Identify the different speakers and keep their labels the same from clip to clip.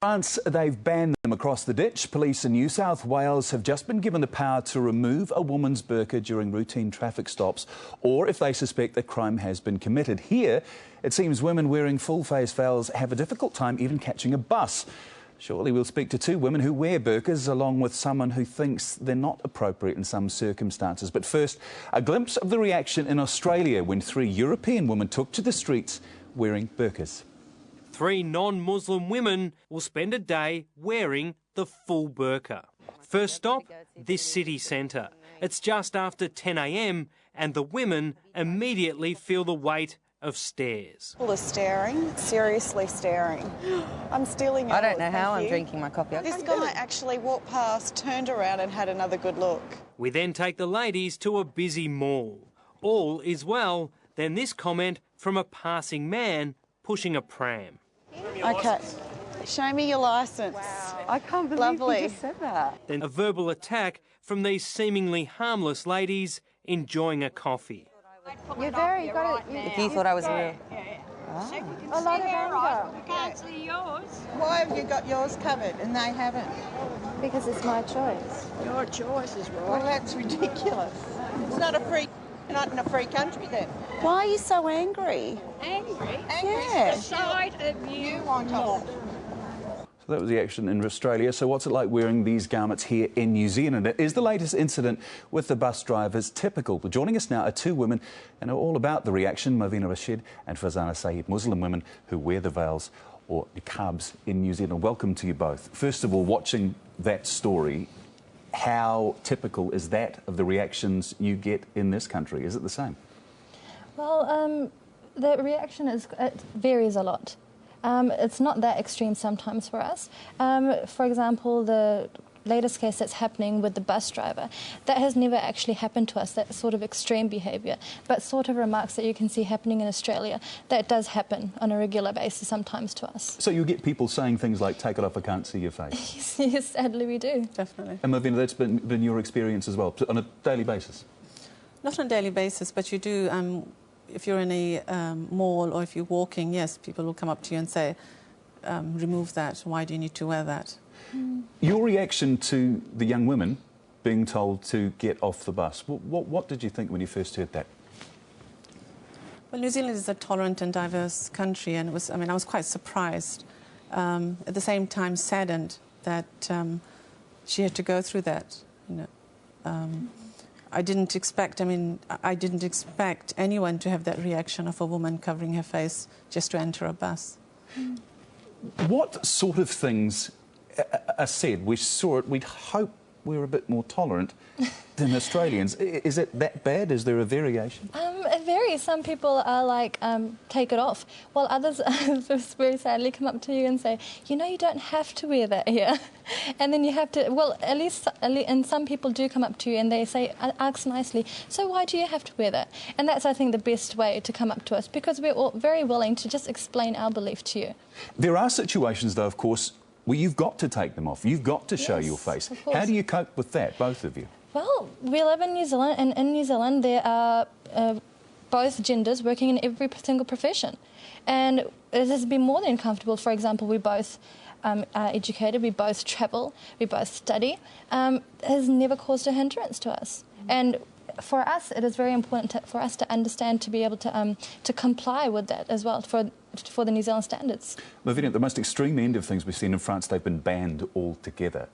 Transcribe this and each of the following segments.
Speaker 1: France, they've banned them across the ditch. Police in New South Wales have just been given the power to remove a woman's burqa during routine traffic stops or if they suspect that crime has been committed. Here, it seems women wearing full-face veils have a difficult time even catching a bus. Shortly, we'll speak to two women who wear burqas along with someone who thinks they're not appropriate in some circumstances. But first, a glimpse of the reaction in Australia when 3 European women took to the streets wearing burqas.
Speaker 2: 3 non-Muslim women will spend a day wearing the full burqa. First stop, this city centre. It's just after 10 a.m. and the women immediately feel the weight of stares.
Speaker 3: People are staring, seriously staring. I'm stealing yours.
Speaker 4: I don't know how I'm drinking my coffee.
Speaker 3: This guy actually walked past, turned around and had another good look.
Speaker 2: We then take the ladies to a busy mall. All is well, then this comment from a passing man pushing a pram.
Speaker 3: Okay, show me your licence.
Speaker 4: Wow. I can't believe
Speaker 3: Lovely.
Speaker 4: you just said that.
Speaker 2: Then a verbal attack from these seemingly harmless ladies enjoying a coffee.
Speaker 4: You're very good. If you thought I was real.
Speaker 5: A lot of anger. We can't see yours.
Speaker 6: Why have you got yours covered and they haven't?
Speaker 5: Because it's my choice. Your choice is right.
Speaker 6: Well, that's ridiculous. It's not in a free country then.
Speaker 3: Why are you so angry?
Speaker 5: Angry?
Speaker 3: Yeah.
Speaker 5: The sight of you
Speaker 6: want
Speaker 5: not.
Speaker 1: So that was the action in Australia. So what's it like wearing these garments here in New Zealand? Is the latest incident with the bus drivers typical? Well, joining us now are 2 women who know all about the reaction, Movina Rashid and Fazana Saeed, Muslim women who wear the veils or niqabs in New Zealand. Welcome to you both. First of all, watching that story, how typical is that of the reactions you get in this country? Is it the same?
Speaker 7: Well, the reaction it varies a lot. It's not that extreme sometimes for us. For example, the latest case that's happening with the bus driver, that has never actually happened to us, that sort of extreme behaviour. But sort of remarks that you can see happening in Australia, that does happen on a regular basis sometimes to us.
Speaker 1: So you get people saying things like, take it off, I can't see your face?
Speaker 7: Yes, sadly we do.
Speaker 8: Definitely.
Speaker 1: And Movina, that's been your experience as well, on a daily basis?
Speaker 8: Not on a daily basis, but you do, if you're in a mall or if you're walking, yes, people will come up to you and say, remove that, why do you need to wear that?
Speaker 1: Your reaction to the young women being told to get off the bus, what did you think when you first heard that?
Speaker 8: Well, New Zealand is a tolerant and diverse country, and I was quite surprised. At the same time, saddened that she had to go through that. I didn't expect anyone to have that reaction of a woman covering her face just to enter a bus.
Speaker 1: What sort of things are said? We saw it, we'd hope we're a bit more tolerant than Australians. Is it that bad? Is there a variation?
Speaker 7: It varies. Some people are like, take it off, while others very sadly come up to you and say, you know, you don't have to wear that here. And then you have to, well, at least, and some people do come up to you and they say, ask nicely, so why do you have to wear that? And that's, I think, the best way to come up to us, because we're all very willing to just explain our belief to you.
Speaker 1: There are situations, though, of course, where you've got to take them off. You've got to show your face. How do you cope with that, both of you?
Speaker 7: Well, we live in New Zealand, and in New Zealand there are both genders working in every single profession. And it has been more than comfortable. For example, we both are educated, we both travel, we both study. It has never caused a hindrance to us. And for us, it is very important for us to understand, to be able to comply with that as well, for the New Zealand standards.
Speaker 1: Movina, at the most extreme end of things we've seen in France, they've been banned altogether.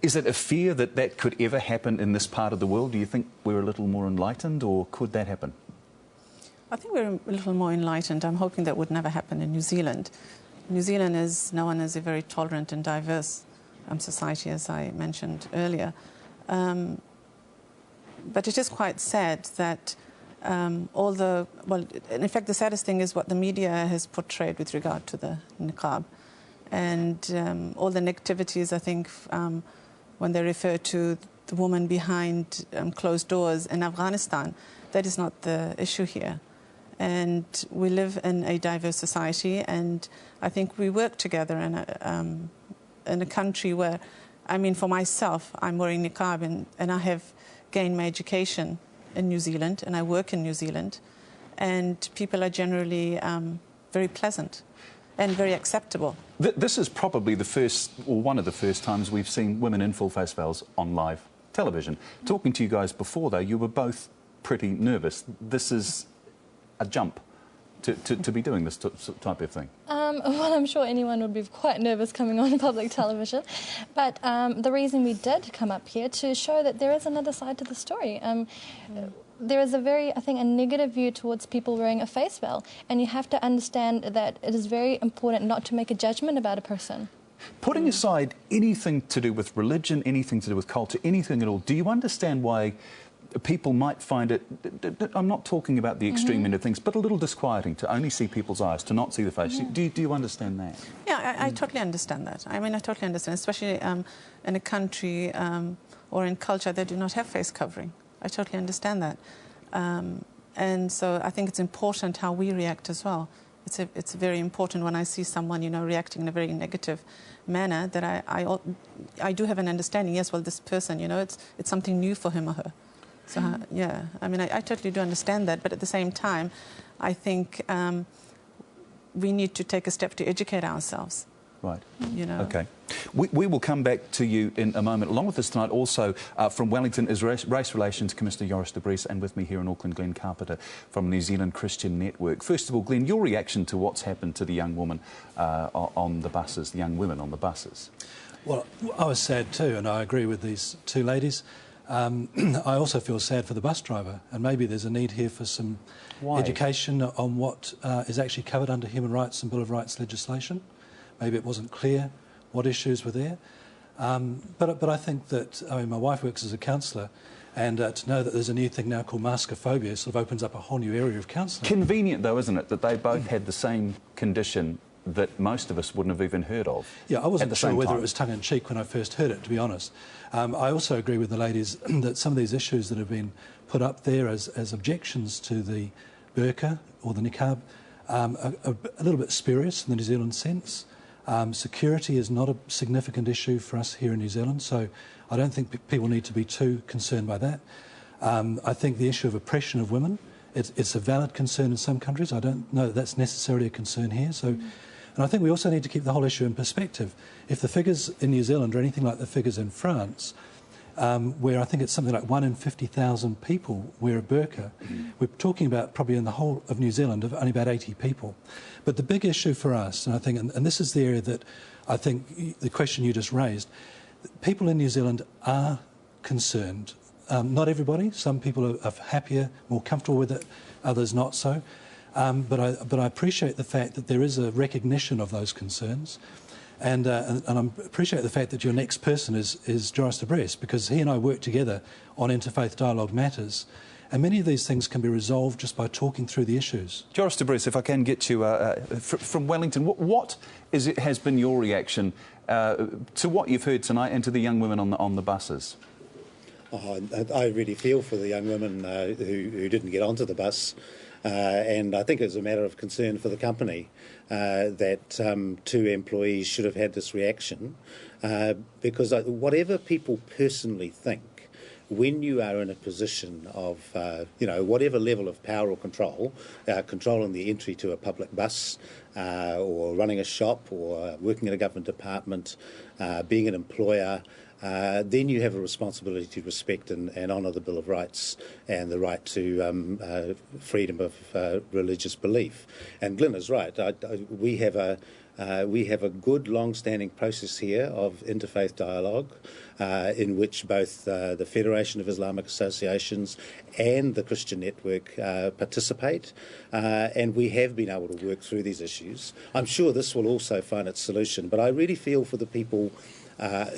Speaker 1: Is it a fear that that could ever happen in this part of the world? Do you think we're a little more enlightened, or could that happen?
Speaker 8: I think we're a little more enlightened. I'm hoping that would never happen in New Zealand. New Zealand is known as a very tolerant and diverse society, as I mentioned earlier. But it is quite sad that in fact, the saddest thing is what the media has portrayed with regard to the niqab. And all the negativities, I think, when they refer to the woman behind closed doors in Afghanistan, that is not the issue here. And we live in a diverse society, and I think we work together in a country where, for myself, I'm wearing niqab, and I have gained my education in New Zealand, and I work in New Zealand, and people are generally very pleasant. and very acceptable.
Speaker 1: This is probably the first, or one of the first times we've seen women in full face veils on live television. Talking to you guys before, though, you were both pretty nervous. This is a jump to be doing this type of thing.
Speaker 7: Well, I'm sure anyone would be quite nervous coming on public television. But the reason we did come up here to show that there is another side to the story. There is I think, a negative view towards people wearing a face veil. And you have to understand that it is very important not to make a judgment about a person.
Speaker 1: Putting aside anything to do with religion, anything to do with culture, anything at all, do you understand why people might find it, I'm not talking about the extreme end of things, but a little disquieting to only see people's eyes, to not see the face? Do you understand that?
Speaker 8: Yeah, I totally understand that. I mean, I totally understand, especially in a country or in culture that do not have face covering. I totally understand that. And so I think it's important how we react as well. It's very important when I see someone, reacting in a very negative manner, that I do have an understanding, yes, well, this person, it's something new for him or her. So, yeah, I mean, I totally do understand that, but at the same time, I think we need to take a step to educate ourselves.
Speaker 1: Right. OK. We will come back to you in a moment. Along with us tonight, also from Wellington, is Race Relations Commissioner Joris de Bres, and with me here in Auckland, Glenn Carpenter from New Zealand Christian Network. First of all, Glenn, your reaction to what's happened to the young woman on the buses, the young women on the buses?
Speaker 9: Well, I was sad too, and I agree with these two ladies. I also feel sad for the bus driver, and maybe there's a need here for some education on what is actually covered under human rights and Bill of Rights legislation. Maybe it wasn't clear what issues were there. But I think that, I mean, my wife works as a counsellor, and to know that there's a new thing now called maskophobia sort of opens up a whole new area of counselling. Convenient,
Speaker 1: though, isn't it, that they both had the same condition that most of us wouldn't have even heard of?
Speaker 9: Yeah, I wasn't sure whether it was tongue-in-cheek when I first heard it, to be honest. I also agree with the ladies that some of these issues that have been put up there as objections to the burqa or the niqab are a little bit spurious in the New Zealand sense. Security is not a significant issue for us here in New Zealand, so I don't think people need to be too concerned by that. I think the issue of oppression of women, it's a valid concern in some countries. I don't know that that's necessarily a concern here. So, and I think we also need to keep the whole issue in perspective. If the figures in New Zealand are anything like the figures in France, where I think it's something like 1 in 50,000 people wear a burqa, we're talking about probably in the whole of New Zealand of only about 80 people. But the big issue for us, and I think, and this is the area that I think the question you just raised, people in New Zealand are concerned. Not everybody. Some people are happier, more comfortable with it, others not so. But I appreciate the fact that there is a recognition of those concerns. And I appreciate the fact that your next person is Joris de Bres, because he and I work together on interfaith dialogue matters. And many of these things can be resolved just by talking through the issues.
Speaker 1: Joris de Bres, if I can get you from Wellington, what has been your reaction to what you've heard tonight and to the young women on the buses?
Speaker 10: Oh, I really feel for the young women who didn't get onto the bus. And I think it was a matter of concern for the company that 2 employees should have had this reaction, because whatever people personally think, when you are in a position of, whatever level of power or control, controlling the entry to a public bus, or running a shop, or working in a government department, being an employer, then you have a responsibility to respect and honour the Bill of Rights and the right to freedom of religious belief. And Glenn is right. We have a good, long-standing process here of interfaith dialogue, in which both the Federation of Islamic Associations and the Christian Network participate, and we have been able to work through these issues. I'm sure this will also find its solution, but I really feel for the people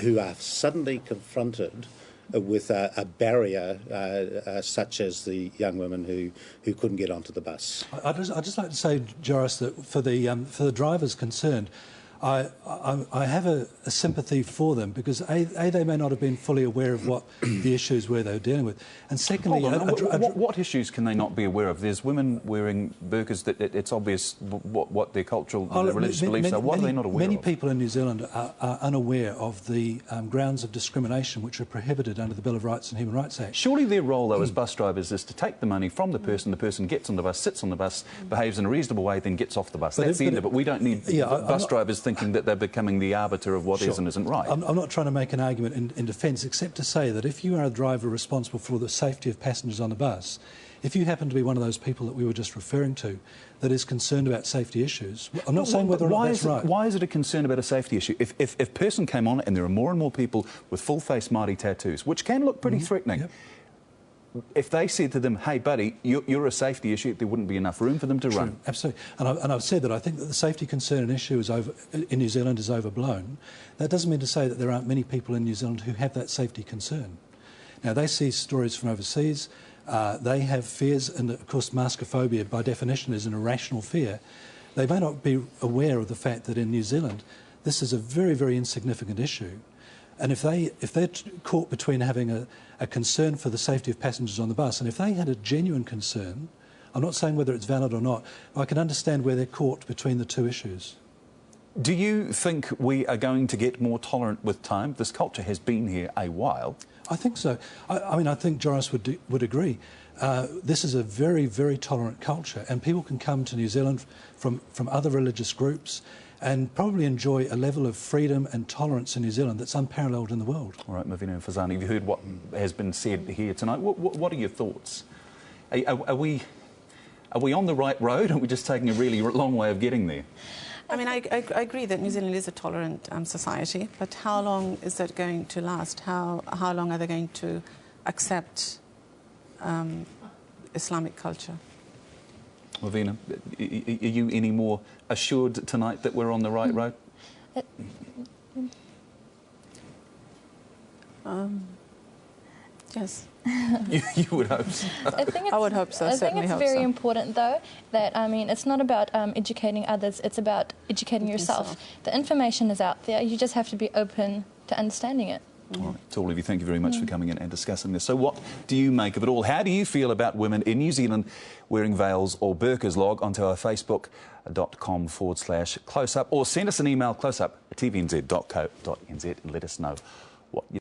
Speaker 10: who are suddenly confronted with a barrier such as the young women who couldn't get onto the bus.
Speaker 9: I'd just like to say, Joris, that for the drivers concerned, I have a sympathy for them because A, they may not have been fully aware of what the issues were they were dealing with, and secondly,
Speaker 1: what issues can they not be aware of? There's women wearing burqas that it's obvious what their cultural, their religious beliefs are. What are they not aware of?
Speaker 9: Many people in New Zealand are unaware of the grounds of discrimination which are prohibited under the Bill of Rights and Human Rights Act.
Speaker 1: Surely their role, though, as bus drivers is to take the money from the person gets on the bus, sits on the bus, behaves in a reasonable way, then gets off the bus. That's the end of it. We don't need bus drivers thinking that they're becoming the arbiter of what is and isn't right.
Speaker 9: I'm not trying to make an argument in defence, except to say that if you are a driver responsible for the safety of passengers on the bus, if you happen to be one of those people that we were just referring to that is concerned about safety issues, I'm not saying whether or not that's right.
Speaker 1: Why is it a concern about a safety issue? If a person came on and there are more and more people with full-face Māori tattoos, which can look pretty threatening,
Speaker 9: yep.
Speaker 1: If they said to them, hey, buddy, you're a safety issue, there wouldn't be enough room for them to run.
Speaker 9: Absolutely. And I've said that I think that the safety concern and issue in New Zealand is overblown. That doesn't mean to say that there aren't many people in New Zealand who have that safety concern. Now, they see stories from overseas. They have fears, and of course maskophobia by definition is an irrational fear. They may not be aware of the fact that in New Zealand this is a very, very insignificant issue. And if they're caught between having a concern for the safety of passengers on the bus, and if they had a genuine concern, I'm not saying whether it's valid or not, I can understand where they're caught between the two issues.
Speaker 1: Do you think we are going to get more tolerant with time? This culture has been here a while.
Speaker 9: I think so. I mean, I think Joris would agree. This is a very, very tolerant culture, and people can come to New Zealand from other religious groups and probably enjoy a level of freedom and tolerance in New Zealand that's unparalleled in the world.
Speaker 1: All right, Mavina and Fazani, have you heard what has been said here tonight? What are your thoughts? Are we on the right road, or are we just taking a really long way of getting there?
Speaker 8: I mean, I agree that New Zealand is a tolerant society, but how long is that going to last? How long are they going to accept Islamic culture?
Speaker 1: Mavina, are you any more assured tonight that we're on the right road?
Speaker 8: Yes.
Speaker 1: You would hope so.
Speaker 8: I would hope so.
Speaker 7: I think it's very important, though, that, I mean, it's not about educating others, it's about educating yourself. The information is out there, you just have to be open to understanding it.
Speaker 1: All right, to all of you, thank you very much for coming in and discussing this. So what do you make of it all? How do you feel about women in New Zealand wearing veils or burqas? Log onto our facebook.com/closeup or send us an email, closeup@tvnz.co.nz, and let us know what you